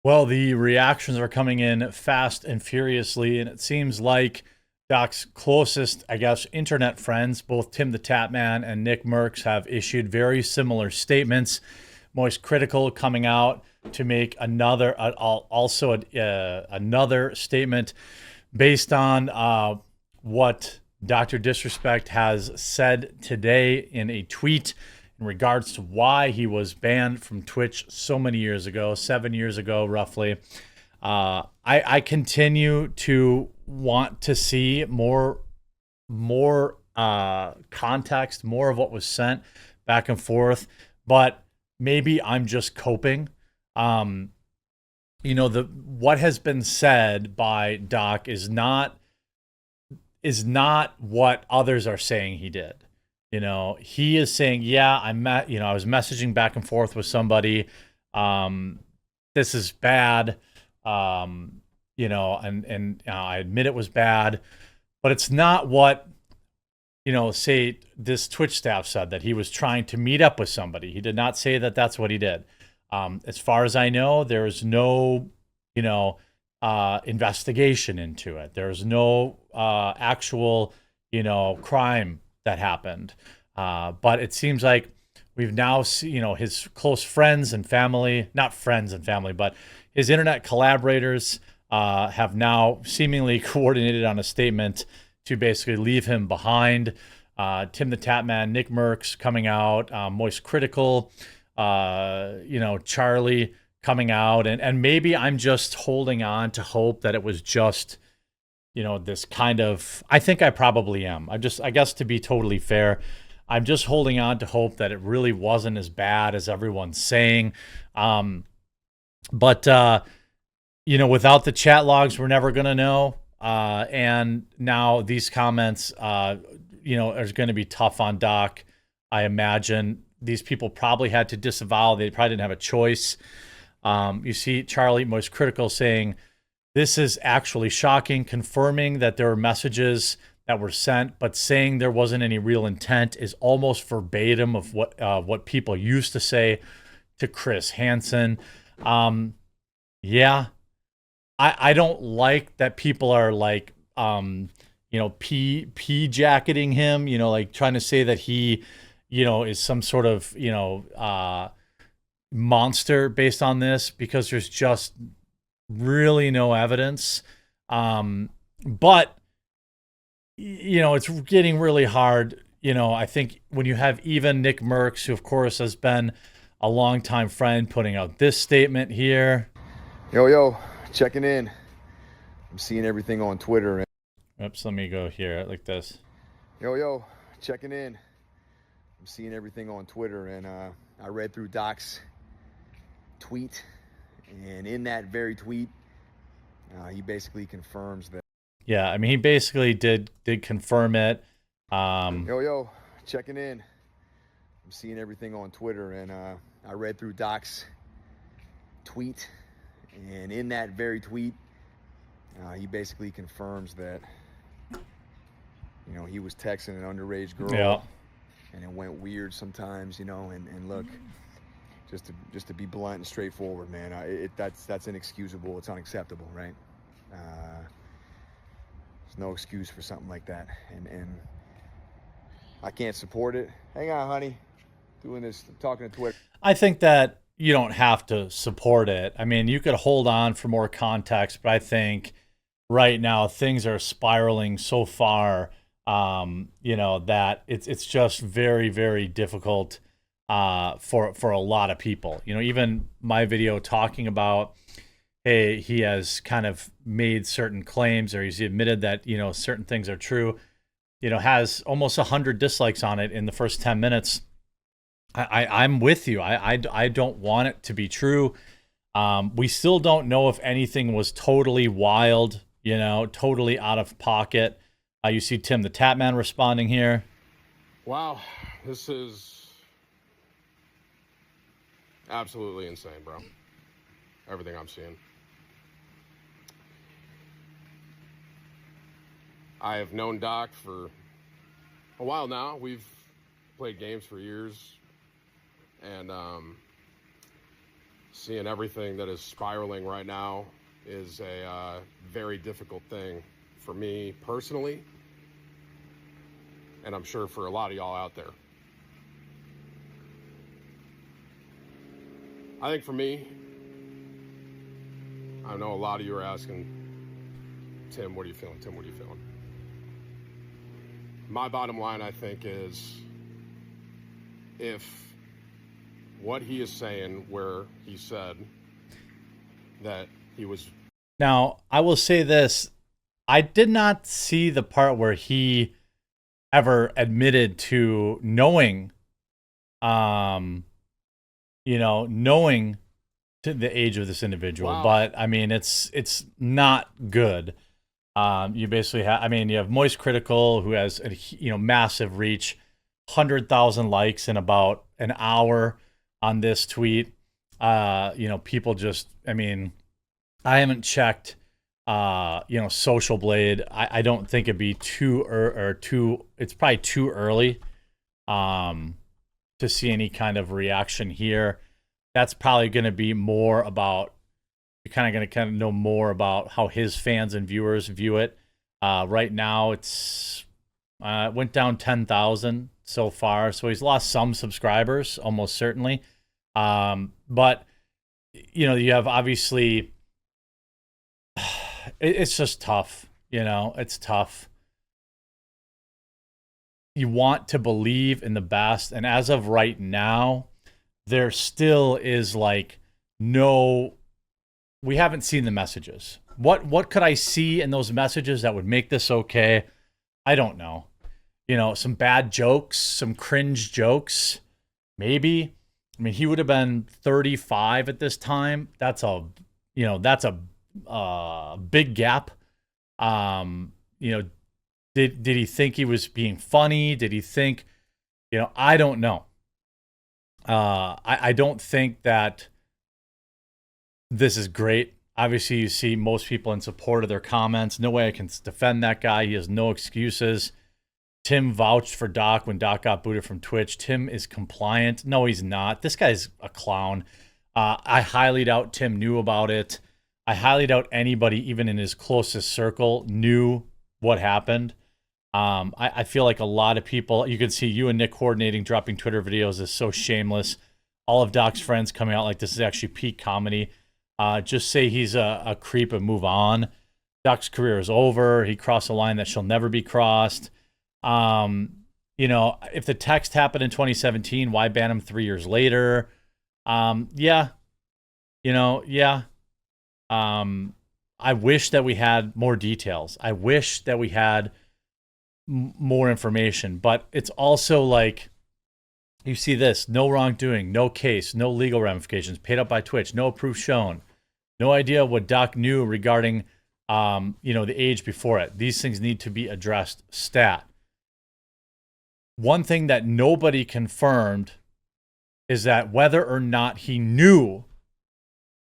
Well, the reactions are coming in fast and furiously, and it seems like Doc's closest, I guess, internet friends, both TimTheTatman and NickMercs, have issued very similar statements. MoistCr1TiKaL coming out to make another, another statement based on what Dr. Disrespect has said today in a tweet in regards to why he was banned from Twitch so many years ago, 7 years ago, roughly. I continue to want to see more context, more of what was sent back and forth, but maybe I'm just coping. The what has been said by Doc is not what others are saying he did. He is saying, yeah, I was messaging back and forth with somebody. This is bad. And I admit it was bad, but it's not what, say this Twitch staff said, that he was trying to meet up with somebody. He did not say that that's what he did. As far as I know, there is no, investigation into it. There's no actual, crime that happened. But it seems like we've now seen, his close friends and family, not friends and family, but his internet collaborators have now seemingly coordinated on a statement to basically leave him behind. TimTheTatman, NickMercs coming out, MoistCr1TiKaL, Charlie coming out, and maybe I'm just holding on to hope that it was just, this kind of, I think I probably am. I guess to be totally fair, I'm just holding on to hope that it really wasn't as bad as everyone's saying. But without the chat logs, we're never going to know. And now these comments, are going to be tough on Doc. I imagine these people probably had to disavow. They probably didn't have a choice. You see Charlie, MoistCr1TiKaL, saying, this is actually shocking, confirming that there were messages that were sent, but saying there wasn't any real intent is almost verbatim of what people used to say to Chris Hansen. Yeah, I don't like that people are like, jacketing him, like trying to say that he, is some sort of, monster based on this, because there's just really no evidence. But, it's getting really hard. I think when you have even NickMercs, who of course has been a longtime friend, putting out this statement here. Yo, checking in. I'm seeing everything on Twitter. Oops, let me go here like this. Yo, checking in. I'm seeing everything on Twitter, and I read through Doc's tweet, and in that very tweet, he basically confirms that. Yeah, I mean, he basically did confirm it. Yo, checking in. I'm seeing everything on Twitter, and I read through Doc's tweet, and in that very tweet, he basically confirms that, he was texting an underage girl. Yeah. And it went weird sometimes, and look, just to be blunt and straightforward, man, that's inexcusable. It's unacceptable, right? There's no excuse for something like that, and I can't support it. Hang on, honey. Doing this, talking to Twitter. I think that you don't have to support it. I mean, you could hold on for more context, but I think right now things are spiraling so far, that it's just very, very difficult for a lot of people. Even my video talking about, hey, he has kind of made certain claims, or he's admitted that, certain things are true, has almost 100 dislikes on it in the first 10 minutes. I'm with you. I don't want it to be true. We still don't know if anything was totally wild, totally out of pocket. You see TimTheTatman responding here. Wow, this is absolutely insane, bro. Everything I'm seeing. I have known Doc for a while now. We've played games for years. And seeing everything that is spiraling right now is a very difficult thing for me personally, and I'm sure for a lot of y'all out there. I think for me, I know a lot of you are asking, Tim, what are you feeling? Tim, what are you feeling? My bottom line, I think, is if what he is saying, where he said that he was... Now, I will say this. I did not see the part where he ever admitted to knowing, knowing to the age of this individual. Wow. But I mean, it's not good. You basically have, you have MoistCr1TiKaL, who has a massive reach, 100,000 likes in about an hour on this tweet. People just, I haven't checked, Social Blade. I don't think it'd be it's probably too early, to see any kind of reaction here. That's probably going to be more about, you're going to know more about how his fans and viewers view it. Right now it went down 10,000 so far. So he's lost some subscribers, almost certainly. But you have obviously, it's just tough. It's tough. You want to believe in the best. And as of right now, there still is we haven't seen the messages. What could I see in those messages that would make this okay? I don't know. Some bad jokes, some cringe jokes, maybe. He would have been 35 at this time. That's a big gap. Did he think he was being funny? Did he think, I don't know. I don't think that this is great. Obviously, you see most people in support of their comments. No way I can defend that guy. He has no excuses. Tim vouched for Doc when Doc got booted from Twitch. Tim is compliant. No, he's not. This guy's a clown. I highly doubt Tim knew about it. I highly doubt anybody, even in his closest circle, knew what happened. I feel like a lot of people, you can see you and Nick coordinating, dropping Twitter videos is so shameless. All of Doc's friends coming out like this is actually peak comedy. Just say he's a creep and move on. Doc's career is over. He crossed a line that shall never be crossed. If the text happened in 2017, why ban him 3 years later? Yeah. I wish that we had more details. I wish that we had more information, but it's also like, you see this, no wrongdoing, no case, no legal ramifications, paid up by Twitch, no proof shown, no idea what Doc knew regarding, the age before it. These things need to be addressed. Stat. One thing that nobody confirmed is that whether or not he knew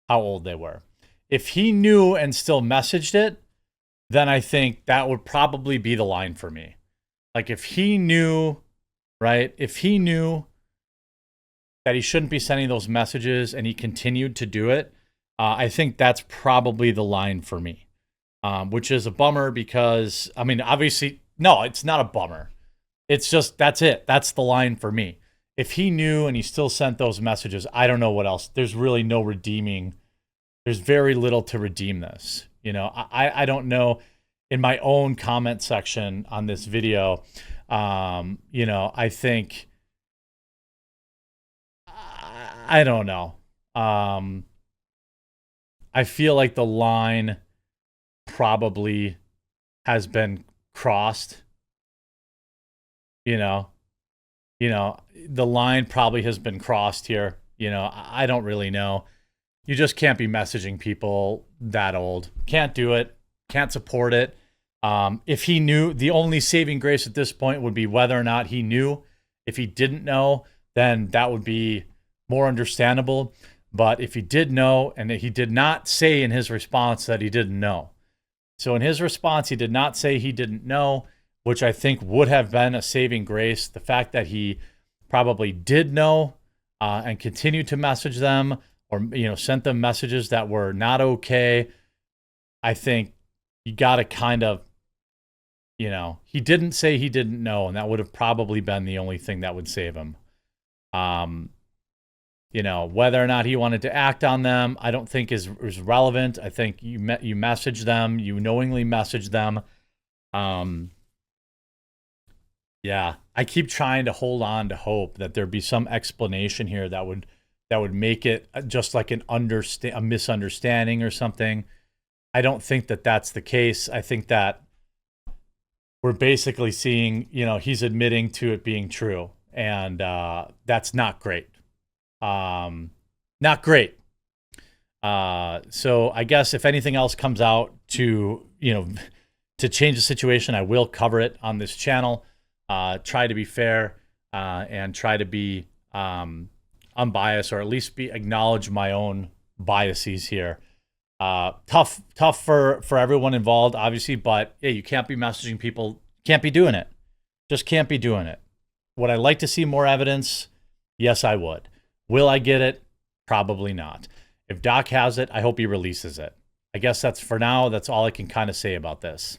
how old they were. If he knew and still messaged it, then I think that would probably be the line for me. Like if he knew, right? If he knew that he shouldn't be sending those messages and he continued to do it, I think that's probably the line for me, which is a bummer because, obviously, no, it's not a bummer. It's just, that's it. That's the line for me. If he knew and he still sent those messages, I don't know what else. There's really no redeeming. There's very little to redeem this. I don't know. In my own comment section on this video, I think, I don't know. I feel like the line probably has been crossed. The line probably has been crossed here. I don't really know. You just can't be messaging people that old. Can't do it. Can't support it. If he knew, the only saving grace at this point would be whether or not he knew. If he didn't know, then that would be more understandable. But if he did know, and he did not say in his response that he didn't know. So in his response, he did not say he didn't know, which I think would have been a saving grace. The fact that he probably did know and continued to message them, or, you know, sent them messages that were not okay, I think you got to kind of, you know, he didn't say he didn't know, and that would have probably been the only thing that would save him. You know, whether or not he wanted to act on them, I don't think is relevant. I think you message them, you knowingly message them. Yeah, I keep trying to hold on to hope that there'd be some explanation here that would make it just like a misunderstanding or something. I don't think that that's the case. I think that we're basically seeing, you know, he's admitting to it being true, and that's not great. Not great. So I guess if anything else comes out to, you know, to change the situation, I will cover it on this channel. Try to be fair, and try to be unbiased, or at least acknowledge my own biases here. Tough for everyone involved, obviously, but yeah, you can't be messaging people, can't be doing it. Just can't be doing it. Would I like to see more evidence? Yes, I would. Will I get it? Probably not. If Doc has it, I hope he releases it. I guess that's, for now, that's all I can kind of say about this.